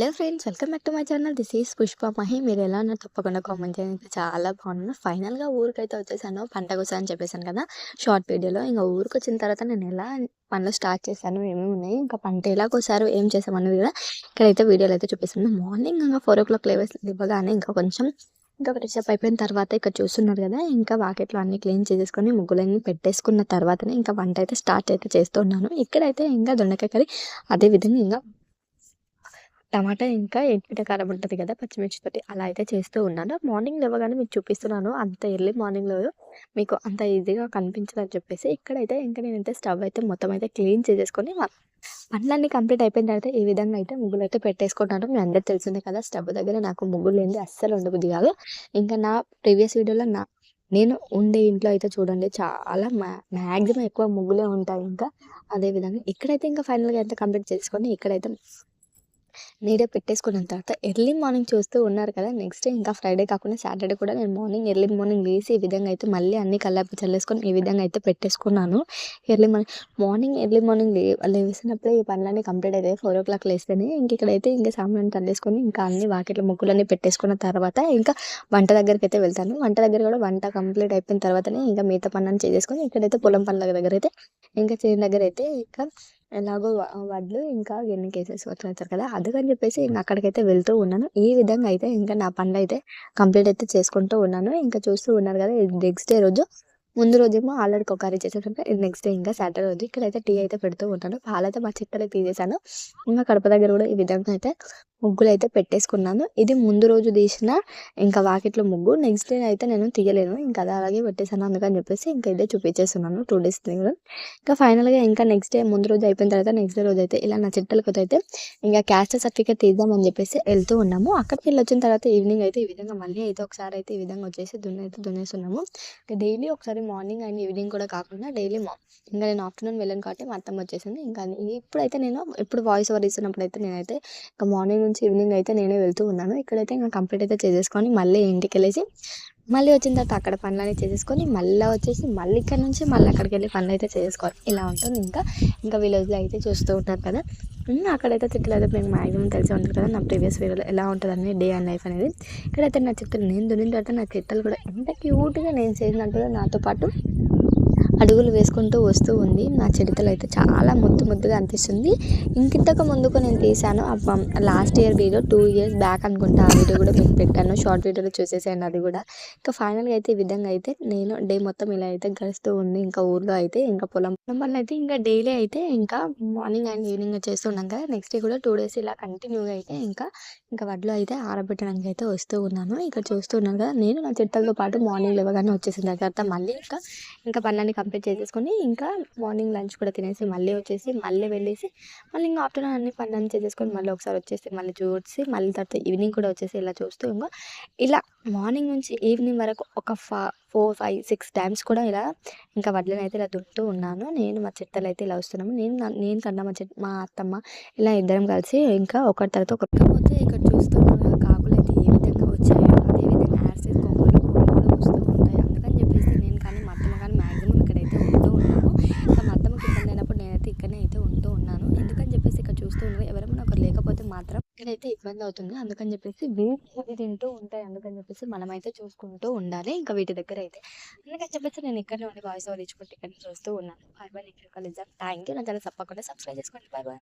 Hello friends, welcome back to my channel. This is Pushpa Mahi. మీరు ఎలా ఉన్నారు తప్పకుండా కామెంట్ చేయండి. చాలా బాగున్నాను. ఫైనల్గా ఊరికైతే వచ్చేసాను. పంట కోసం అని చెప్పేసాను కదా షార్ట్ వీడియోలో. ఇంకా ఊరికి వచ్చిన తర్వాత నేను ఎలా పనులు స్టార్ట్ చేశాను, ఏమేమి ఉన్నాయి, ఇంకా పంట ఎలా కోసారు, ఏం చేసామన్నది కూడా ఇక్కడైతే వీడియోలో అయితే చూపిస్తాను. మార్నింగ్ ఇంకా 4 o'clock ఇవ్వగానే ఇంకా కొంచెం ఇంకా ఫ్రెషప్ అయిపోయిన తర్వాత ఇక్కడ చూస్తున్నారు కదా, ఇంకా వాకెట్లో అన్ని క్లీన్ చేసేసుకొని ముగ్గులన్నీ పెట్టేసుకున్న తర్వాతనే ఇంకా వంట అయితే స్టార్ట్ అయితే చేస్తూ ఉన్నాను. ఇక్కడైతే ఇంకా దొండకాయ కర్రీ, అదేవిధంగా ఇంకా టమాటా ఇంకా ఎండిమిరపకాయ కారం ఉంటది కదా, పచ్చిమిర్చితోటి అలా అయితే చేస్తూ ఉన్నాను. మార్నింగ్ లేవగానే మీకు చూపిస్తున్నాను. అంత ఎర్లీ మార్నింగ్‌లో మీకు అంత ఈజీగా కనిపించదని చెప్పేసి ఇక్కడైతే ఇంకా నేనైతే స్టవ్ అయితే మొత్తం అయితే క్లీన్ చేసేసుకొని పనులన్నీ కంప్లీట్ అయిపోయిన తర్వాత ఈ విధంగా అయితే ముగ్గులైతే పెట్టేసుకుంటాను. మీ అందరికి తెలిసిందే కదా, స్టవ్ దగ్గర నాకు ముగ్గులు లేనిదే అస్సలు ఉండబుద్ధి కాదు. ఇంకా నా ప్రీవియస్ వీడియోలో నేను ఉండే ఇంట్లో అయితే చూడండి, చాలా మ్యాక్సిమం ఎక్కువ ముగ్గులే ఉంటాయి. ఇంకా అదే విధంగా ఇక్కడైతే ఇంకా ఫైనల్‌గా అయితే కంప్లీట్ చేసుకొని ఇక్కడైతే నీడే పెట్టేసుకున్న తర్వాత ఎర్లీ మార్నింగ్ చూస్తూ ఉన్నారు కదా, నెక్స్ట్ డే ఇంకా ఫ్రైడే కాకుండా సాటర్డే కూడా నేను ఎర్లీ మార్నింగ్ లేసి ఈ విధంగా అయితే మళ్ళీ అన్ని కల్లాపి చల్లేసుకొని ఈ విధంగా అయితే పెట్టేసుకున్నాను. ఎర్లీ మార్నింగ్ లేసినప్పుడే ఈ పనులన్నీ కంప్లీట్ అవుతాయి. 4 o'clock లేస్తేనే ఇక్కడైతే ఇంకా సామాన్ చల్లేసుకొని ఇంకా అన్ని వాకిట్లో ముగ్గులన్నీ పెట్టేసుకున్న తర్వాత ఇంకా వంట దగ్గరికి అయితే వెళ్తాను. వంట దగ్గర కూడా వంట కంప్లీట్ అయిపోయిన తర్వాతనే ఇంకా మిగతా పనులను చేసేసుకొని ఇక్కడైతే పొలం పనుల దగ్గర అయితే ఇంకా చేను దగ్గర అయితే ఇంకా ఎలాగో వడ్లు ఇంకా గిన్నెకేసేసుకొచ్చేస్తారు కదా, అందుకని చెప్పేసి ఇంక అక్కడికైతే వెళ్తూ ఉన్నాను. ఈ విధంగా అయితే ఇంకా నా పనులైతే కంప్లీట్ అయితే చేసుకుంటూ ఉన్నాను. ఇంకా చూస్తూ ఉన్నారు కదా, ఇది నెక్స్ట్ డే రోజు. ముందు రోజేమో ఆల్రెడీ ఒక కర్రీ చేసేసుంటే ఇది నెక్స్ట్ డే ఇంకా సాటర్డే రోజు ఇక్కడైతే టీ అయితే పెడుతూ ఉంటాను. పాలైతే మా చిట్టలకి తీసేసాను. ఇంకా కడప దగ్గర కూడా ఈ విధంగా అయితే ముగ్గులైతే పెట్టేసుకున్నాను. ఇది ముందు రోజు తీసిన ఇంకా వాకిట్లో ముగ్గు. నెక్స్ట్ డే అయితే నేను తీయలేను, ఇంకా అది అలాగే పెట్టేసాను. అందుకని చెప్పేసి ఇంకా ఇదే చూపించేస్తున్నాను 2 days కూడా. ఇంకా ఫైనల్‌గా ఇంకా నెక్స్ట్ డే ముందు రోజు అయిపోయిన తర్వాత నెక్స్ట్ డే రోజు అయితే ఇలా నా చిట్టలకైతే ఇంకా క్యాస్ట్ సర్టిఫికేట్ తీద్దామని చెప్పేసి వెళ్తూ ఉన్నాము. అక్కడికి వెళ్ళి వచ్చిన తర్వాత ఈవినింగ్ అయితే ఈ విధంగా మళ్ళీ అయితే ఒకసారి అయితే ఈ విధంగా వచ్చేసి దున్నేస్తున్నాము. ఇంకా డైలీ ఒకసారి మార్నింగ్ అండ్ ఈవినింగ్ కూడా కాకుండా డైలీ ఇంకా నేను ఆఫ్టర్నూన్ వెళ్ళాను కాబట్టి మా అత్తమ్మ వచ్చేసింది. ఇంకా ఇప్పుడైతే నేను ఎప్పుడు వాయిస్ ఓవర్ ఇస్తున్నప్పుడు అయితే నేనైతే ఇంకా మార్నింగ్ నుంచి ఈవినింగ్ అయితే నేనే వెళ్తూ ఉన్నాను. ఇక్కడైతే ఇంకా కంప్లీట్ అయితే చేసేసుకొని మళ్ళీ ఇంటికి వెళ్ళేసి మళ్ళీ వచ్చిన తర్వాత అక్కడ పనులన్నీ చేసేసుకొని మళ్ళీ వచ్చేసి మళ్ళీ ఇక్కడ నుంచి మళ్ళీ అక్కడికి వెళ్ళి పనులు అయితే చేసుకోవాలి. ఇలా ఉంటుంది. ఇంకా విలేజ్లో అయితే చూస్తూ ఉంటారు కదా, అక్కడైతే తిట్లు అయితే మీకు మ్యాక్సిమం తెలిసి ఉంటుంది కదా, నా ప్రీవియస్ వీడియోలో ఎలా ఉంటుందని డే అండ్ లైఫ్ అనేది. ఇక్కడైతే నా చిట్టలు నేను దున్నిన తర్వాత నా చిట్టలు కూడా ఎంత క్యూట్గా నేను చేసినట్టుగా నాతో పాటు అడుగులు వేసుకుంటూ వస్తూ ఉంది. నా చిడతలు అయితే చాలా ముద్దుగా అనిపిస్తుంది. ఇంతకు ముందుకు నేను తీసాను last year video, 2 years back అనుకుంటా. ఆ వీడియో కూడా మీకు పెట్టాను, షార్ట్ వీడియోలో చూసేసాను అది కూడా. ఇంకా ఫైనల్గా అయితే ఈ విధంగా అయితే నేను డే మొత్తం ఇలా అయితే గడుస్తూ ఉంది. ఇంకా ఊర్లో అయితే ఇంకా పొలం పనులు అయితే ఇంకా డైలీ అయితే ఇంకా మార్నింగ్ అండ్ ఈవినింగ్ చేస్తున్నాం కదా, నెక్స్ట్ డే కూడా 2 days ఇలా కంటిన్యూగా అయితే ఇంకా వడ్లు అయితే ఆరబెట్టడానికి అయితే వస్తూ ఉన్నాను. ఇక్కడ చూస్తూ ఉన్నాను కదా, నేను నా చిట్టలతో పాటు మార్నింగ్ లేవగానే వచ్చేసిన తర్వాత మళ్ళీ ఇంకా పనులన్నీ కంప్లీట్ చేసేసుకొని ఇంకా మార్నింగ్ లంచ్ కూడా తినేసి మళ్ళీ వచ్చేసి మళ్ళీ వెళ్ళేసి మళ్ళీ ఇంకా ఆఫ్టర్నూన్ అన్ని పనులన్నీ చేసేసుకొని మళ్ళీ ఒకసారి వచ్చేసి మళ్ళీ చూసి మళ్ళీ తర్వాత ఈవినింగ్ కూడా వచ్చేసి ఇలా చూస్తూ ఇలా మార్నింగ్ నుంచి ఈవినింగ్ వరకు ఒక 4, 5, 6 టైమ్స్ కూడా ఇలా ఇంకా వడ్లను అయితే ఇలా దున్నుతూ ఉన్నాను. నేను మా చిట్టలు అయితే ఇలా వస్తున్నాము. నేను కన్నా మా అత్తమ్మ ఇలా ఇద్దరం కలిసి ఇంకా ఒకటి తర్వాత ఒకటి ఇక్కడ చూస్తూ ఉన్నాము. కాకులు అయితే ఏ విధంగా వచ్చాయో అదేవిధంగా యాసిడ్ కొంగలు కూడా వస్తూ ఉంటాయి. అందుకని చెప్పేసి నేను కానీ మా అత్తమ్మ కానీ మ్యాక్సిమం ఇక్కడైతే ఉంటూ ఉన్నాము. ఇంకా మా అత్తమ్మకి ఇబ్బంది అయినప్పుడు నేనైతే ఇక్కడనే అయితే ఉంటూ ఉన్నాను. ఎందుకని చెప్పేసి ఇక్కడ చూస్తూ ఉన్నది ఎవరైనా ఒకరు లేకపోతే మాత్రం ఇక్కడైతే ఇబ్బంది అవుతుంది. అందుకని చెప్పేసి వీటి తింటూ ఉంటాయి. అందుకని చెప్పేసి మనమైతే చూసుకుంటూ ఉండాలి ఇంకా వీటి దగ్గర అయితే. అందుకని చెప్పేసి నేను ఇక్కడనే ఉండి వాయిస్ ఓవర్ ఇచ్చుకుంటే ఇక్కడ చూస్తూ ఉన్నాను. Bye bye. నెక్స్ట్ కలుద్దాం. Thank you. నా ఛానల్ తప్పకుండా సబ్స్క్రైబ్ చేసుకోండి. Bye bye.